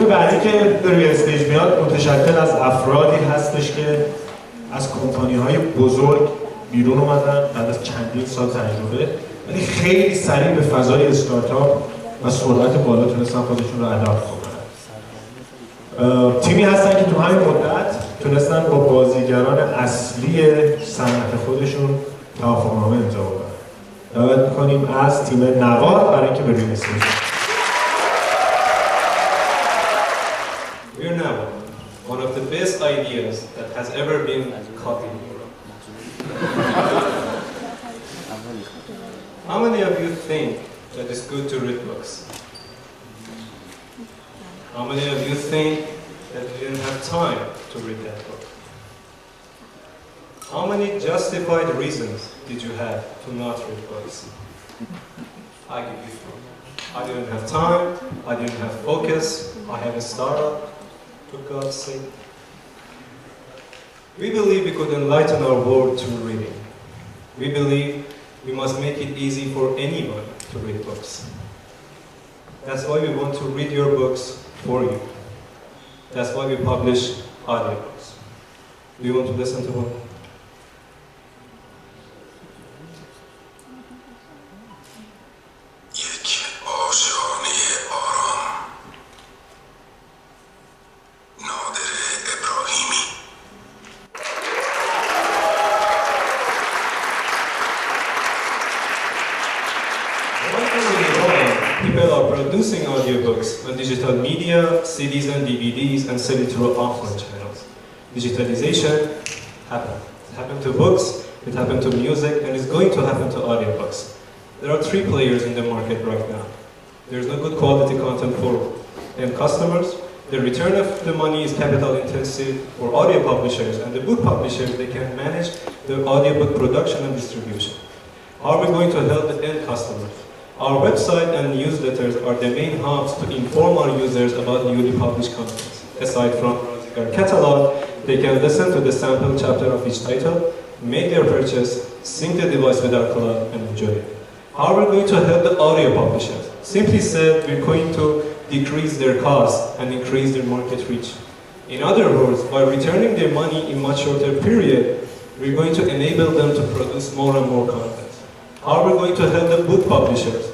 بعدی که روی استیج میاد متشکل از افرادی هستش که از کمپانی‌های بزرگ بیرون اومدن بعد از چندین سال تجربه، ولی خیلی سریع به فضای استارتاپ و سرعت بالا تونستن خودشون رو اداپت کنن. تیمی هستن که تو همین مدت تونستن با بازیگران اصلی صنعت خودشون توافقنامه امضا کنن. دعوت می‌کنیم از تیم نوار برای اینکه بریم استیج. We're Navar, one of the best ideas that has ever been caught in Europe. How many of you think that it's good to read books? How many of you think that you didn't have time to read that book? How many justified reasons did you have to not read books? I give you some. I didn't have time, I didn't have focus, I have a startup, for God's sake. We believe we could enlighten our world through reading. We believe we must make it easy for anyone to read books. That's why we want to read your books for you. That's why we publish audiobooks. Do you want to listen to one? People are producing audiobooks on digital media, CDs and DVDs, and sell it through offline channels. Digitalization happened. It happened to books, it happened to music, and it's going to happen to audiobooks. There are three players in the market right now. There's no good quality content for end customers. The return of the money is capital intensive for audio publishers, and the book publishers, they can manage the audiobook production and distribution. How are we going to help the end customers? Our website and newsletters are the main hubs to inform our users about newly published content. Aside from browsing our catalog, they can listen to the sample chapter of each title, make their purchase, sync the device with our cloud, and enjoy it. How are we going to help the audio publishers? Simply said, we're going to decrease their costs and increase their market reach. In other words, by returning their money in much shorter period, we're going to enable them to produce more and more content. How are we going to help the book publishers?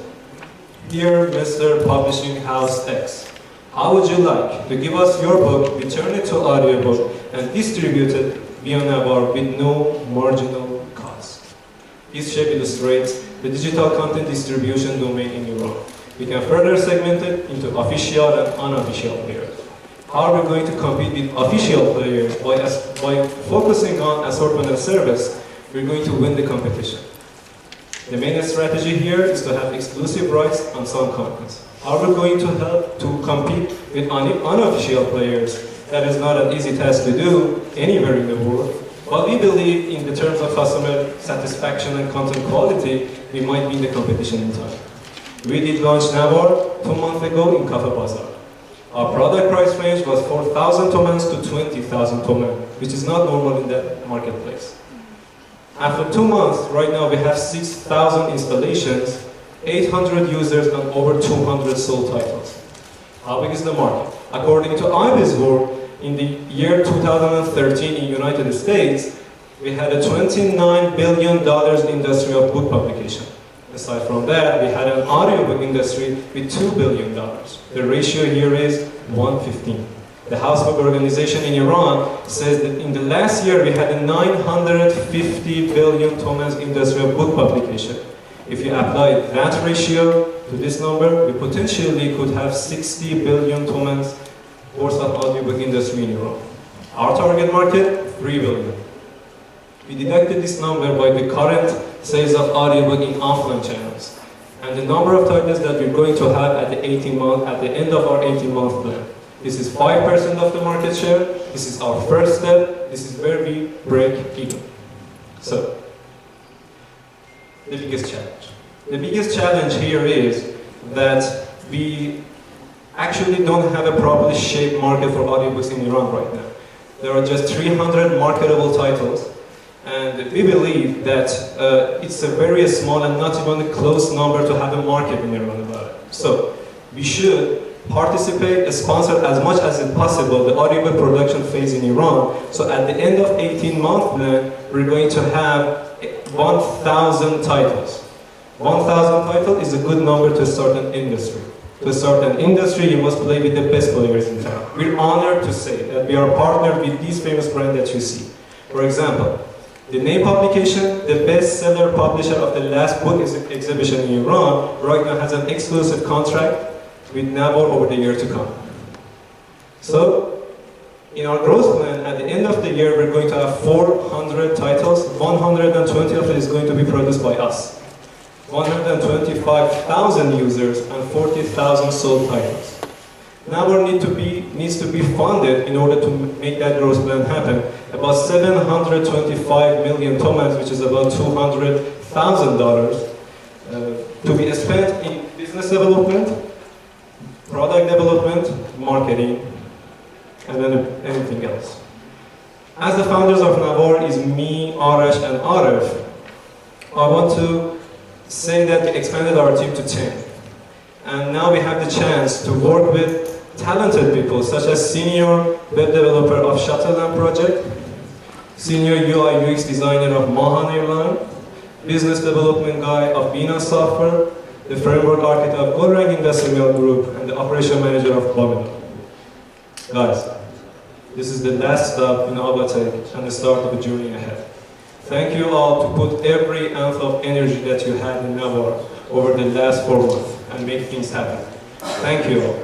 Dear Mr. Publishing House X, how would you like to give us your book, return it to audiobook, and distribute it via Navar with no marginal cost? This shape illustrates the digital content distribution domain in Europe. We can further segment it into official and unofficial players. How are we going to compete with official players? By focusing on assortment and service, we're going to win the competition. The main strategy here is to have exclusive rights on some contents. How are we going to help to compete with unofficial players? That is not an easy task to do anywhere in the world, but we believe in the terms of customer satisfaction and content quality, we might win the competition in time. We did launch Navar 2 months ago in Cafe Bazaar. Our product price range was 4,000 tomans to 20,000 tomans, which is not normal in the marketplace. After 2 months, right now we have 6,000 installations, 800 users, and over 200 sold titles. How big is the market? According to IBISWorld, in the year 2013 in United States, we had a $29 billion industry of book publication. Aside from that, we had an audiobook industry with $2 billion. The ratio here is 1:15. The House Book Organization in Iran says that in the last year we had a 950 billion tomans industry of book publication. If you apply that ratio to this number, we potentially could have 60 billion tomans worth of audiobook industry in Iran. Our target market, 3 billion. We deducted this number by the current sales of audiobook in offline channels and the number of titles that we're going to have at the end of our 18-month plan. This is 5% of the market share. This is our first step. This is where we break even. So, the biggest challenge. The biggest challenge here is that we actually don't have a properly shaped market for audiobooks in Iran right now. There are just 300 marketable titles, and we believe that it's a very small and not even a close number to have a market in Iran about it. So, we should participate, sponsor as much as it's possible the audiobook production phase in Iran. So at the end of 18-month plan, we're going to have 1,000 titles. 1,000 titles is a good number to start an industry. To start an industry, you must play with the best players in town. We're honored to say that we are partnered with these famous brands that you see. For example, the name publication, the bestseller publisher of the last book exhibition in Iran, right now has an exclusive contract with Navar over the year to come. So, in our growth plan, at the end of the year, we're going to have 400 titles. 120 of it is going to be produced by us. 125,000 users and 40,000 sold titles. Navar needs to be funded in order to make that growth plan happen. About 725 million tomans, which is about $200,000, to be spent in business development, product development, marketing, and then anything else. As the founders of Navar is me, Arash, and Arif, I want to say that we expanded our team to 10. And now we have the chance to work with talented people such as senior web developer of Shuttle project, senior UI UX designer of Mahan Airline, business development guy of Bina Software, the framework architect of Golrang Industrial Group, and the operation manager of Babylon. Guys, this is the last stop in Avatech and the start of a journey ahead. Thank you all to put every ounce of energy that you had in Navar over the last 4 months and make things happen. Thank you all.